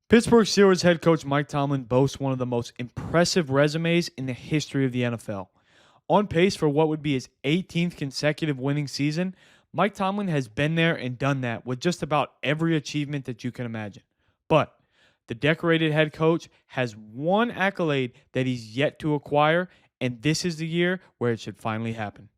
Pittsburgh Steelers head coach Mike Tomlin boasts one of the most impressive resumes in the history of the NFL. On pace for what would be his 18th consecutive winning season, Mike Tomlin has been there and done that with just about every achievement that you can imagine. But the decorated head coach has one accolade that he's yet to acquire, and this is the year where it should finally happen.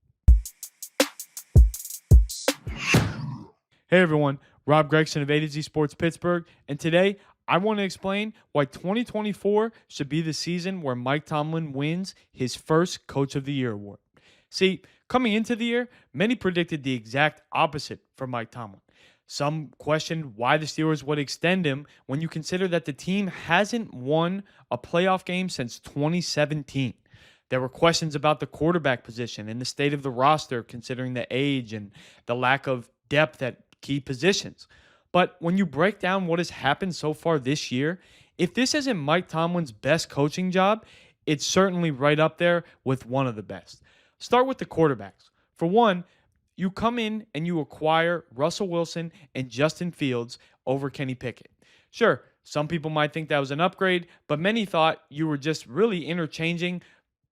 Hey everyone, Rob Gregson of A to Z Sports Pittsburgh, and today I want to explain why 2024 should be the season where Mike Tomlin wins his first Coach of the Year award. See, coming into the year, many predicted the exact opposite for Mike Tomlin. Some questioned why the Steelers would extend him when you consider that the team hasn't won a playoff game since 2017. There were questions about the quarterback position and the state of the roster, considering the age and the lack of depth at key positions. But when you break down what has happened so far this year, if this isn't Mike Tomlin's best coaching job, it's certainly right up there with one of the best. Start with the quarterbacks. For one, you come in and you acquire Russell Wilson and Justin Fields over Kenny Pickett. Sure, some people might think that was an upgrade, but many thought you were just really interchanging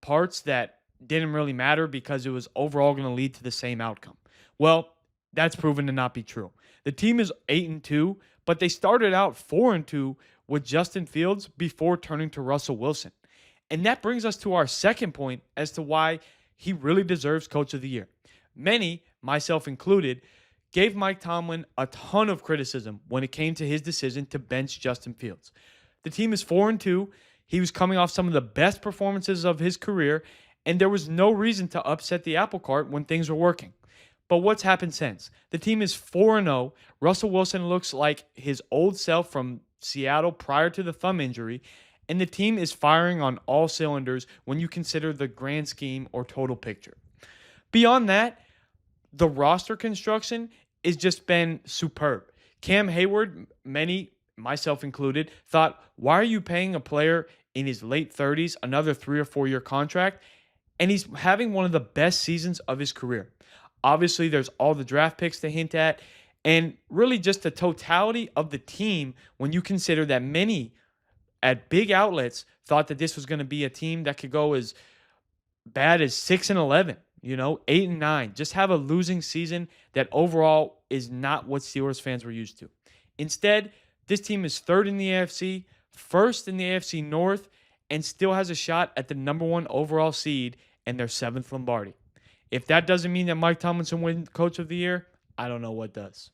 parts that didn't really matter because it was overall going to lead to the same outcome. Well, that's proven to not be true. The team is 8-2, but they started out 4-2 with Justin Fields before turning to Russell Wilson. And that brings us to our second point as to why he really deserves Coach of the Year. Many, myself included, gave Mike Tomlin a ton of criticism when it came to his decision to bench Justin Fields. The team is 4-2. He was coming off some of the best performances of his career, and there was no reason to upset the apple cart when things were working. But what's happened since? The team is 4-0. Russell Wilson looks like his old self from Seattle prior to the thumb injury, and the team is firing on all cylinders when you consider the grand scheme or total picture. Beyond that, the roster construction has just been superb. Cam Hayward, many, myself included, thought, why are you paying a player in his late 30s another 3 or 4 year contract? And he's having one of the best seasons of his career. Obviously, there's all the draft picks to hint at, and really just the totality of the team when you consider that many at big outlets thought that this was going to be a team that could go as bad as 6-11, 8-9. Just have a losing season that overall is not what Steelers fans were used to. Instead, this team is third in the AFC, first in the AFC North, and still has a shot at the number one overall seed and their seventh Lombardi. If that doesn't mean that Mike Tomlinson wins Coach of the Year, I don't know what does.